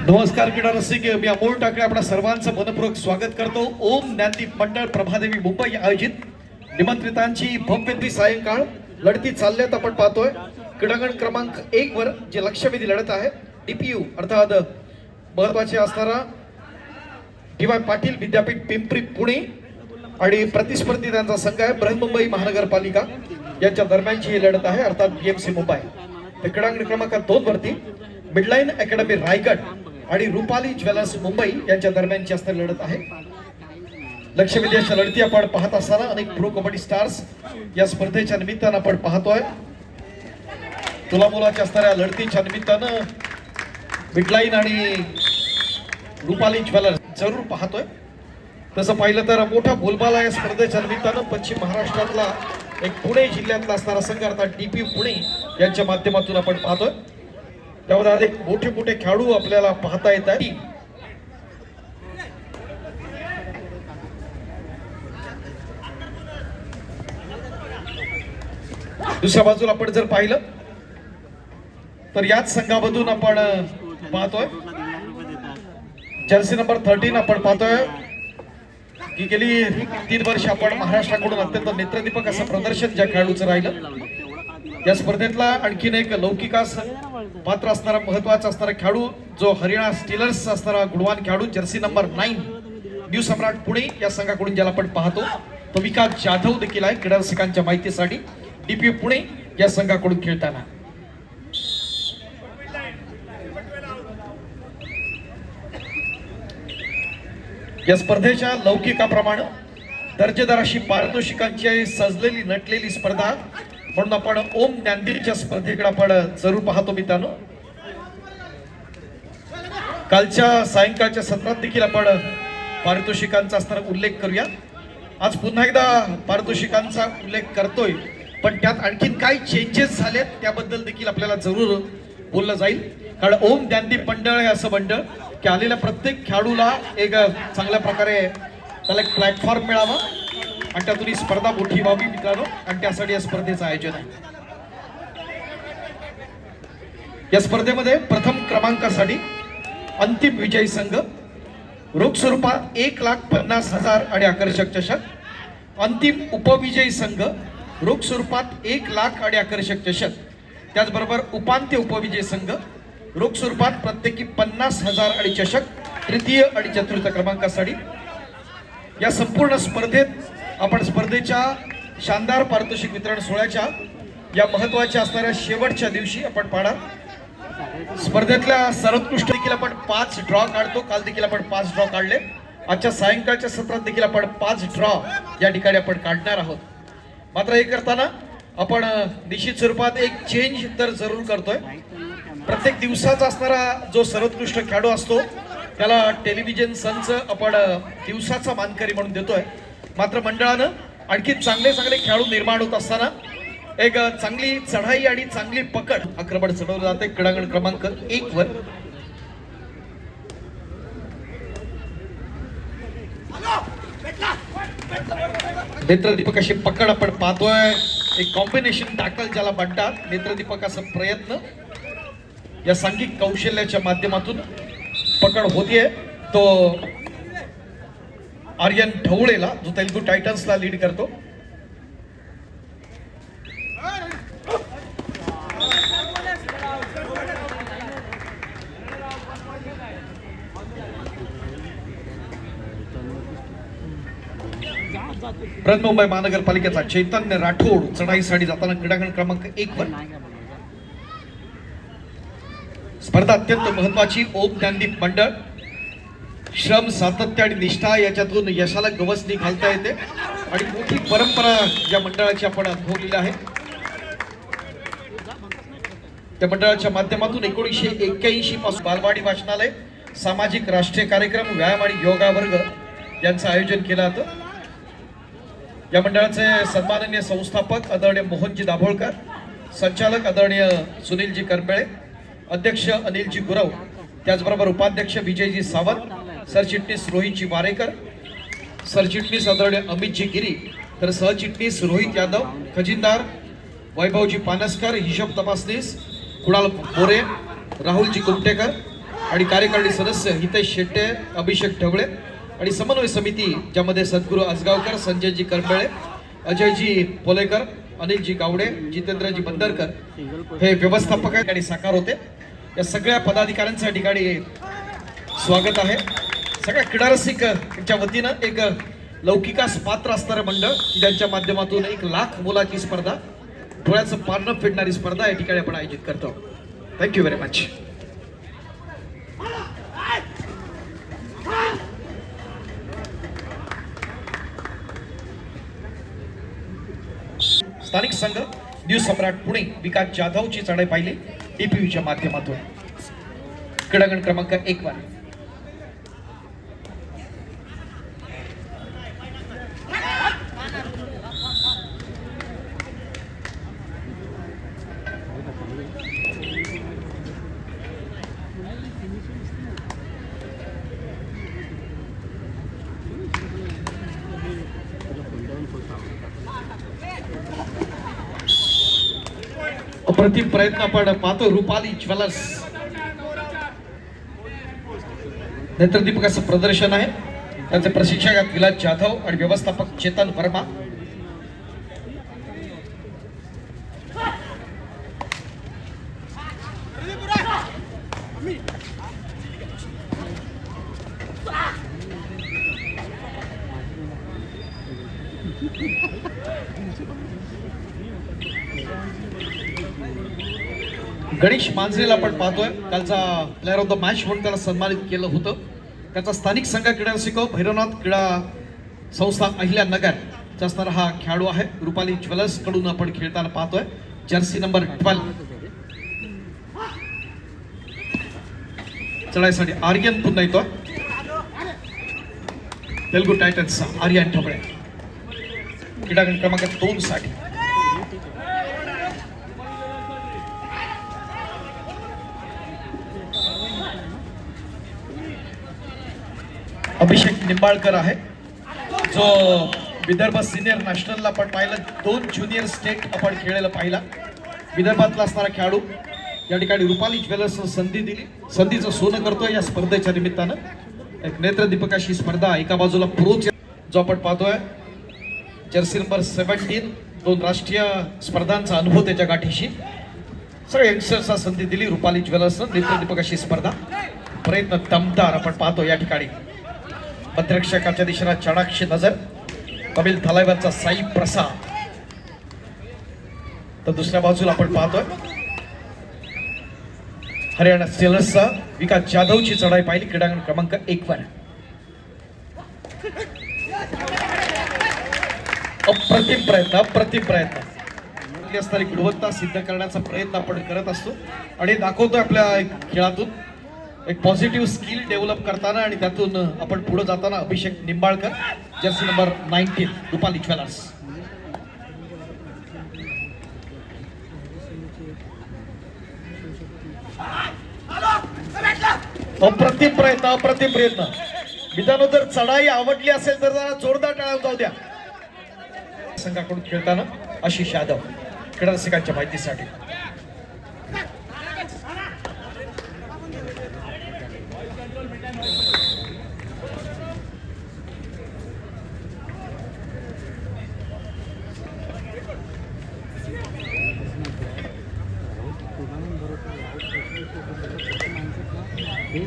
नमस्कार क्रीडा रसिक, मी अमोल टाकळे आपल्या सर्वांचं मनपूर्वक स्वागत करतो. ओम ज्ञानदीप मंडळ प्रभादेवी मुंबई आयोजित निमंत्रितांची भव्य सायंकाळ लढती चालल्यात आपण पाहतोय. क्रीडांगण क्रमांक 1 वर जे लक्षवेधी लढत आहे डीपीयू अर्थात महत्वाचे असणारा डी.वाय. पाटील विद्यापीठ पिंपरी पुणे आणि प्रतिस्पर्धी त्यांचा संघ आहे बृहन्मुंबई महानगरपालिका यांच्या दरम्यानची ही लढत आहे अर्थात बीएमसी मुंबई. तर क्रीडांगण क्रमांक 2 वरती मिडलाईन अकॅडमी रायगड आणि रुपाली ज्वेलर्स मुंबई यांच्या दरम्यानची असणारी लढत आहे. लक्षवेधी अशा लढती आपण पाहत असताना अनेक प्रो कबड्डी स्टार्स या स्पर्धेच्या निमित्तानं आपण पाहतोय. तुलामुलाच्या असणाऱ्या लढतीच्या निमित्तानं मिडलाईन आणि रुपाली ज्वेलर्स जरूर पाहतोय. तसं पाहिलं तर मोठा बोलबाला या स्पर्धेच्या निमित्तानं पश्चिम महाराष्ट्रातला एक पुणे जिल्ह्यातला असणारा संघ अर्थात डीपीयू पुणे यांच्या माध्यमातून आपण पाहतोय. त्यामध्ये अनेक मोठे मोठे खेळाडू आपल्याला पाहता येत आहेत. दुसऱ्या बाजूला आपण जर पाहिलं तर याच संघामधून आपण पाहतोय जर्सी नंबर 13 आपण पाहतोय की गेली 3 वर्ष आपण महाराष्ट्राकडून अत्यंत नेत्रदीपक असं प्रदर्शन ज्या खेळाडूचं राहिलं या स्पर्धेतला आणखीन एक लौकिकास पात्र असणारा महत्वाचा असणारा खेळाडू जो हरियाणा स्टीलर्स असणारा गुणवान खेळाडू जर्सी नंबर 9 न्यू सम्राट पुणे या संघाकडून ज्याला आपण पाहतो तो विकास जाधव देखील आहे क्रीडा रसिकांच्या माहितीसाठी डीपी पुणे या संघाकडून खेळताना. या स्पर्धेच्या लौकिकाप्रमाणे दर्जेदार अशी पारितोषिकांची सजलेली नटलेली स्पर्धा म्हणून आपण ओम ज्ञानदीपच्या स्पर्धेकडे आपण जरूर पाहतो मित्रांनो. कालच्या सायंकाळच्या सत्रात देखील आपण पारितोषिकांचा असणारा उल्लेख करूया. आज पुन्हा एकदा पारितोषिकांचा उल्लेख करतोय पण त्यात आणखीन काय चेंजेस झालेत त्याबद्दल देखील आपल्याला जरूर बोललं जाईल. कारण ओम ज्ञानदीप मंडळ हे असं मंडळ की आलेल्या प्रत्येक खेळाडूला एक चांगल्या प्रकारे त्याला एक प्लॅटफॉर्म मिळावा आणि त्यातून ही स्पर्धा मोठी व्हावी मित्रांनो आणि त्यासाठी या स्पर्धेचं आयोजन आहे. या स्पर्धेमध्ये प्रथम क्रमांकासाठी अंतिम विजयी संघ रोख स्वरूपात 1,50,000 आणि आकर्षक चषक. अंतिम उपविजयी संघ रोख स्वरूपात 1,00,000 आणि आकर्षक चषक. त्याचबरोबर उपांत्य उपविजयी संघ रोख स्वरूपात प्रत्येकी 50,000 आणि चषक तृतीय आणि चतुर्थ क्रमांकासाठी. या संपूर्ण स्पर्धेत आपण स्पर्धेच्या शानदार पारितोषिक वितरण सोहळ्याच्या या महत्वाच्या असणाऱ्या शेवटच्या दिवशी आपण पाहणार. स्पर्धेतल्या सर्वोत्कृष्ट देखील आपण 5 ड्रॉ काढतो. काल देखील आपण 5 ड्रॉ काढले. आजच्या सायंकाळच्या सत्रात देखील आपण 5 ड्रॉ या ठिकाणी आपण काढणार आहोत. मात्र हे करताना आपण निश्चित स्वरूपात एक चेंज तर जरूर करतोय. प्रत्येक दिवसाचा असणारा जो सर्वोत्कृष्ट खेळाडू असतो त्याला टेलिव्हिजन संच आपण दिवसाचा मानकरी म्हणून देतोय. मात्र मंडळानं आणखी चांगले खेळाडू निर्माण होत असताना एक चांगली चढाई आणि चांगली पकड आक्रमण चढवलं जाते क्रीडांगण क्रमांक 1 वर. नेत्रदीपक अशी पकड आपण पाहतोय. एक कॉम्बिनेशन टॅकल ज्याला म्हणतात. नेत्रदीपकाचा प्रयत्न या सांघिक कौशल्याच्या माध्यमातून पकड होतीये. तो आर्यन ढवळेला जो तेलुगू टायटन्सला लीड करतो. बृहन्मुंबई महानगरपालिकेचा चैतन्य राठोड चढाईसाठी जाताना क्रीडांगण क्रमांक 1 वर. स्पर्धा अत्यंत महत्वाची. ओम ज्ञानदीप मंडळ श्रम सातत्य आणि निष्ठा याच्यातून यशाला गवसणी घालता येते आणि मोठी परंपरा या मंडळाची आपण अनुभवलेली आहे. त्या मंडळाच्या माध्यमातून 1981 पासून बालवाडी वाचनालय सामाजिक राष्ट्रीय कार्यक्रम व्यायाम आणि योगा वर्ग यांचं आयोजन केलं जातं. या मंडळाचे सन्माननीय संस्थापक आदरणीय मोहनजी दाभोळकर, संचालक आदरणीय सुनीलजी करंबेळे, अध्यक्ष अनिलजी गुरव, त्याचबरोबर उपाध्यक्ष विजयजी सावंत, सरचिटणीस रोहितजी वारेकर, सरचिटणीस आदरणीय अमितजी गिरी, तर सहचिटणीस रोहित यादव, खजिनदार वैभवजी पानसकर, हिशोब तपासनीस कुणाल मोरे, राहुलजी कुमटेकर आणि कार्यकारिणी सदस्य हितेश शेट्टे, अभिषेक ढवळे आणि समन्वय समिती ज्यामध्ये सद्गुरू आजगावकर, संजयजी करंबेळे, अजयजी पोलेकर, अनिलजी गावडे, जितेंद्रजी बंदरकर हे व्यवस्थापक आणि साकार होते. या सगळ्या पदाधिकाऱ्यांच्या ठिकाणी स्वागत आहे. सगळ्या क्रीडारसिकच्या वतीनं एक लौकिकास पात्र असणारं मंडळ ज्यांच्या माध्यमातून 1,00,000 मुलाची स्पर्धा, डोळ्याचं पारणं फेडणारी स्पर्धा या ठिकाणी आपण आयोजित करतो. Thank you very much. स्थानिक संघ न्यू सम्राट पुणे विकास जाधवची चढाई पाहिली डीपीव्हीच्या माध्यमातून. क्रीडांगण क्रमांक 1 वर. अप्रतिम प्रयत्न आपण पाहतो. रुपाली ज्वेलर्स नेत्रदीपकाचं प्रदर्शन आहे. त्यांचे प्रशिक्षक विलास जाधव आणि व्यवस्थापक चेतन वर्मा. गणेश मांजरेला आपण पाहतोय, कालचा प्लेअर ऑफ द मॅच म्हणून त्याला सन्मानित केलं होतं. त्याचा स्थानिक संघ क्रीडा रसिको भैरवनाथ क्रीडा संस्था अहिल्यानगर असणारा हा खेळाडू आहे. रुपाली ज्वेलर्स कडून आपण खेळताना पाहतोय. जर्सी नंबर 12 चढाईसाठी आर्यन पुन्हा येतोय. तेलुगू टायटन्सचा आर्यन ठोकळे क्रीडागण क्रमांक 2 साठी. अभिषेक निंबाळकर आहे, जो विदर्भ सिनियर नॅशनलला आपण पाहिलं. 2 ज्युनियर स्टेट आपण खेळलेला पाहिला. विदर्भातला असणारा खेळाडू या ठिकाणी रुपाली ज्वेलर्स संधी दिली, संधीचं सोनं करतोय या स्पर्धेच्या निमित्तानं. एक नेत्रदीपक अशी स्पर्धा, एका बाजूला प्रोच जो आपण पाहतोय, जर्सी नंबर 17, 2 राष्ट्रीय स्पर्धांचा अनुभव त्याच्या गाठीशी. सगळे यंगस्टर्सला संधी दिली रुपाली ज्वेलर्सनं. नेत्रदीपक अशी स्पर्धा, प्रयत्न दमदार आपण पाहतो या ठिकाणी. मध्यरक्षकाच्या दिशेला चाणाक्षी नजर, कपिल थलाइवाचा साई प्रसाद. तर दुसऱ्या बाजूला आपण पाहतोय हरियाणा स्टेलर्सचा विकास जाधवची चढाई पाहिली क्रीडांगण क्रमांक 1 वर. अप्रतिम प्रयत्न, अप्रतिम प्रयत्न. असणारी गुणवत्ता सिद्ध करण्याचा प्रयत्न आपण करत असतो आणि दाखवतोय आपल्या खेळातून एक पॉझिटिव्ह स्किल डेव्हलप करताना आणि त्यातून आपण पुढे जाताना. Abhishek Nimbalkar jersey number 19 Rupali jewellers. अप्रतिम प्रयत्न, अप्रतिम प्रयत्न. मित्रांनो, जर चढाई आवडली असेल तर जरा जोरदार टाळ्या जाऊ द्या. संघाकडून खेळताना आशिष यादव क्रीडा रसिकांच्या माहितीसाठी.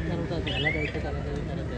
ठरवतात ह्याला जायचं त्याला जायचं.